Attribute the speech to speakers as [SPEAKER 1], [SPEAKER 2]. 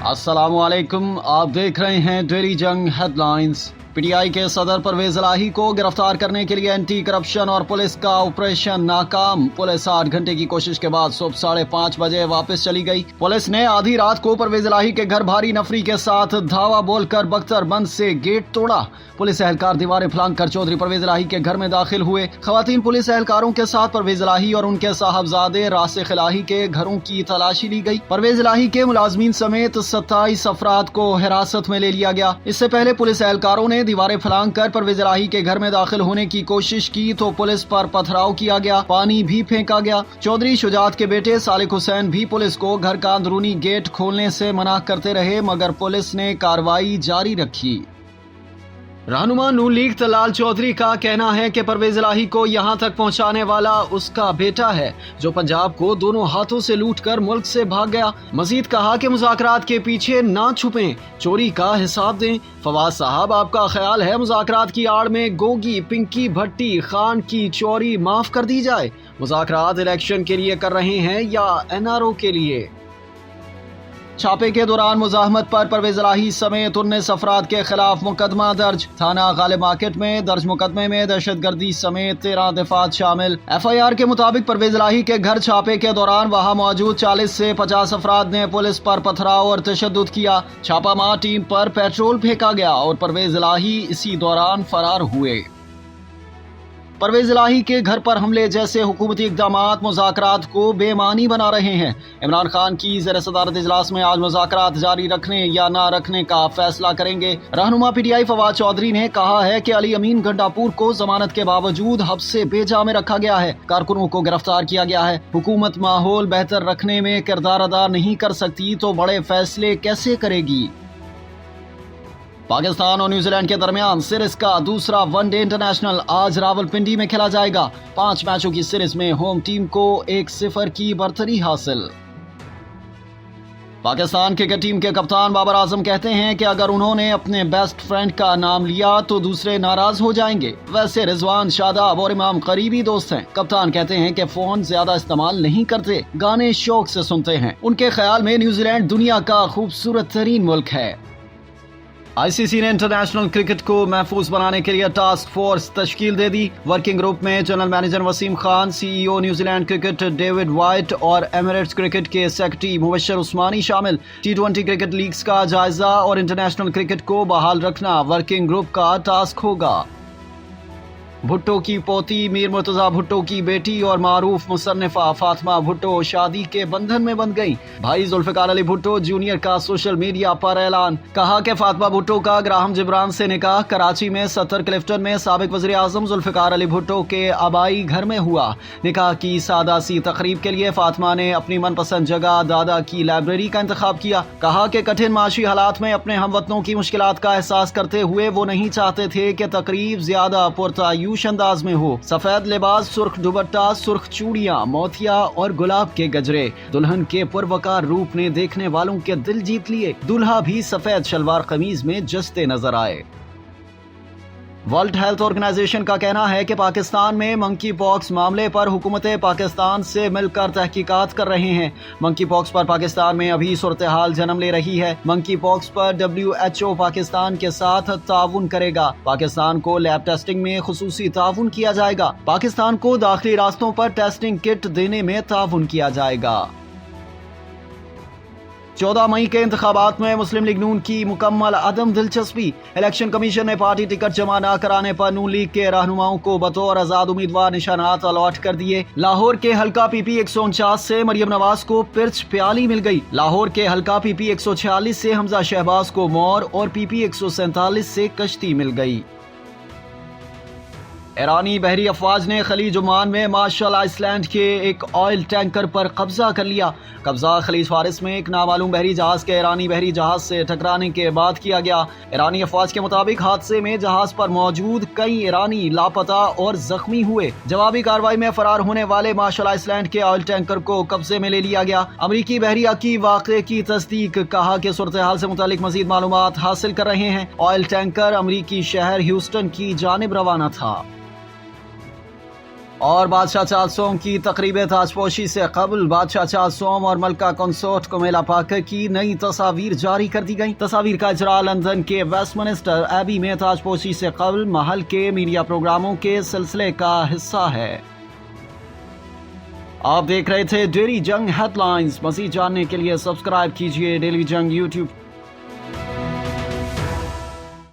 [SPEAKER 1] अस्सलामु अलैकुम, आप देख रहे हैं डेली जंग हेडलाइंस। पीटीआई के सदर परवेज इलाही को गिरफ्तार करने के लिए एंटी करप्शन और पुलिस का ऑपरेशन नाकाम। पुलिस 8 घंटे की कोशिश के बाद सुबह 5:30 बजे वापस चली गई। पुलिस ने आधी रात को परवेज इलाही के घर भारी नफरी के साथ धावा बोलकर बख्तरबंद से गेट तोड़ा। पुलिस एहलकार दीवारें फलांग कर चौधरी परवेज इलाही के घर में दाखिल हुए। खवातीन पुलिस एहलकारों के साथ परवेज इलाही और उनके साहबजादे रासिख इलाही के घरों की तलाशी ली गई। परवेज इलाही के मुलाजमीन समेत 27 अफराद को हिरासत में ले लिया गया। इससे पहले पुलिस एहलकारों ने दीवारें फलांग कर परवेज इलाही के घर में दाखिल होने की कोशिश की तो पुलिस पर पथराव किया गया, पानी भी फेंका गया। चौधरी शुजात के बेटे सालिक हुसैन भी पुलिस को घर का अंदरूनी गेट खोलने से मना करते रहे, मगर पुलिस ने कार्रवाई जारी रखी। रहनुमा नून लीग तलाल चौधरी का कहना है कि परवेज इलाही को यहां तक पहुंचाने वाला उसका बेटा है, जो पंजाब को दोनों हाथों से लूटकर मुल्क से भाग गया। मजीद कहा कि मुज़ाकरात के पीछे ना छुपें, चोरी का हिसाब दें। फवाद साहब, आपका ख्याल है मुज़ाकरात की आड़ में गोगी, पिंकी, भट्टी, खान की चोरी माफ कर दी जाए? मुज़ाकरात इलेक्शन के लिए कर रहे हैं या एनआरओ के लिए? छापे के दौरान मुजाहमत पर परवेज इलाही समेत 19 अफराद के खिलाफ मुकदमा दर्ज। थाना गालिब मार्केट में दर्ज मुकदमे में दहशतगर्दी समेत 13 दफात शामिल। FIR के मुताबिक परवेज इलाही के घर छापे के दौरान वहां मौजूद 40 से 50 अफराद ने पुलिस पर पथराव और तशद्दुद किया। छापामार टीम पर पेट्रोल फेंका गया और परवेज इलाही इसी दौरान फरार हुए। परवेज इलाही के घर पर हमले जैसे हुकूमती इक़दामात मुज़ाकरात को बेमानी बना रहे हैं। इमरान खान की ज़ेर सदारत इजलास में आज मुज़ाकरात जारी रखने या ना रखने का फैसला करेंगे। रहनुमा PTI फवाद चौधरी ने कहा है कि अली अमीन गंडापुर को जमानत के बावजूद हब्से बेजा में रखा गया है, कारकुनों को गिरफ्तार किया गया है। हुकूमत माहौल बेहतर रखने में किरदार अदा नहीं कर सकती तो बड़े फैसले कैसे करेगी? पाकिस्तान और न्यूजीलैंड के दरमियान सीरीज का दूसरा वनडे इंटरनेशनल आज रावलपिंडी में खेला जाएगा। 5 मैचों की सीरीज में होम टीम को 1-0 की बढ़तरी हासिल। पाकिस्तान क्रिकेट टीम के कप्तान बाबर आजम कहते हैं कि अगर उन्होंने अपने बेस्ट फ्रेंड का नाम लिया तो दूसरे नाराज हो जाएंगे। वैसे रिजवान, शादाब और इमाम करीबी दोस्त हैं। कप्तान कहते हैं कि फोन ज्यादा इस्तेमाल नहीं करते, गाने शौक से सुनते हैं। उनके ख्याल में न्यूजीलैंड दुनिया का खूबसूरत तरीन मुल्क है। ICC ने इंटरनेशनल क्रिकेट को महफूज बनाने के लिए टास्क फोर्स तश्कील दे दी। वर्किंग ग्रुप में general manager Wasim Khan, CEO New Zealand cricket David White और एमिरेट्स क्रिकेट के सेक्रेटरी मुबशर उस्मानी शामिल। T20 क्रिकेट लीग्स का जायजा और इंटरनेशनल क्रिकेट को बहाल रखना वर्किंग ग्रुप का टास्क होगा। भुट्टो की पोती मीर मुर्तजा भुट्टो की बेटी और मारूफ मुसन्निफा फातिमा भुट्टो शादी के बंधन में बंध गई। भाई जुल्फिकार अली भुट्टो जूनियर का सोशल मीडिया पर ऐलान। कहा कि फातिमा भुट्टो का ग्राहम जिब्रान से निकाह कराची में सत्तर क्लिफ्टन में साबिक वज़ीर आज़म जुल्फिकार अली भुट्टो के आबाई घर में हुआ। निकाह की सादा सी तकरीब के लिए फातिमा ने अपनी मनपसंद जगह दादा की लाइब्रेरी का इंतखाब किया। कहा कि कठिन माशी हालात में अपने हमवतनों की मुश्किलात का एहसास करते हुए वो नहीं चाहते थे कि तकरीब ज्यादा पुरतायूश अंदाज में हो। सफेद लिबास, सुर्ख दुपट्टा, सुर्ख चूड़ियां, मोतिया और गुलाब के गजरे दुल्हन के पुरवकार रूप ने देखने वालों के दिल जीत लिए। दूल्हा भी सफेद शलवार कमीज में जचते नजर आए। वर्ल्ड हेल्थ ऑर्गेनाइजेशन का कहना है कि पाकिस्तान में मंकी पॉक्स मामले पर हुकूमत पाकिस्तान से मिलकर तहकीकात कर रहे हैं। मंकी पॉक्स पर पाकिस्तान में अभी सूरत हाल जन्म ले रही है। मंकी पॉक्स पर WHO पाकिस्तान के साथ ताउन करेगा। पाकिस्तान को लैब टेस्टिंग में खुसूसी ताउन किया जाएगा। पाकिस्तान को दाखिली रास्तों पर टेस्टिंग किट देने में ताउन किया जाएगा। 14 मई के इंतखाबात में मुस्लिम लीग नून की मुकम्मल अदम दिलचस्पी। इलेक्शन कमीशन ने पार्टी टिकट जमा न कराने पर नून लीग के रहनुमाओं को बतौर आजाद उम्मीदवार निशानात अलॉट कर दिए। लाहौर के हल्का PP 149 से मरियम नवाज को पिर्च प्याली मिल गई। लाहौर के हल्का PP 146 से हमजा शहबाज को मोर और PP 147 से कश्ती मिल गई। ईरानी बहरी अफवाज ने खलीज ओमान में मार्शल आइसलैंड के एक ऑयल टैंकर पर कब्जा कर लिया। कब्जा खलीज फारिस में एक नामालूम बहरी जहाज के ईरानी बहरी जहाज से टकराने के बाद किया गया। ईरानी अफवाज के मुताबिक हादसे में जहाज पर मौजूद कई ईरानी लापता और जख्मी हुए। जवाबी कार्रवाई में फरार होने वाले मार्शल आइसलैंड के ऑयल टैंकर को कब्जे में ले लिया गया। अमरीकी बहरिया की वाक़े की तस्दीक। कहा कि सूरत हाल से मुतालिक मजीद मालूमात हासिल कर रहे हैं। ऑयल टैंकर अमरीकी शहर ह्यूस्टन की जानिब रवाना था। اور بادشاہ چارلز سوم کی تقریب تاجپوشی سے قبل بادشاہ چارلز سوم اور ملکہ کنسورٹ کو میلا پاک کی نئی تصاویر جاری کر دی گئیں۔ تصاویر کا اجراء لندن کے ویسٹ منسٹر ایبی میں تاجپوشی سے قبل محل کے میڈیا پروگراموں کے سلسلے کا حصہ ہے۔ آپ دیکھ رہے تھے ڈیلی جنگ ہیڈ لائنز۔ مزید جاننے کے لیے سبسکرائب کیجیے ڈیلی جنگ یوٹیوب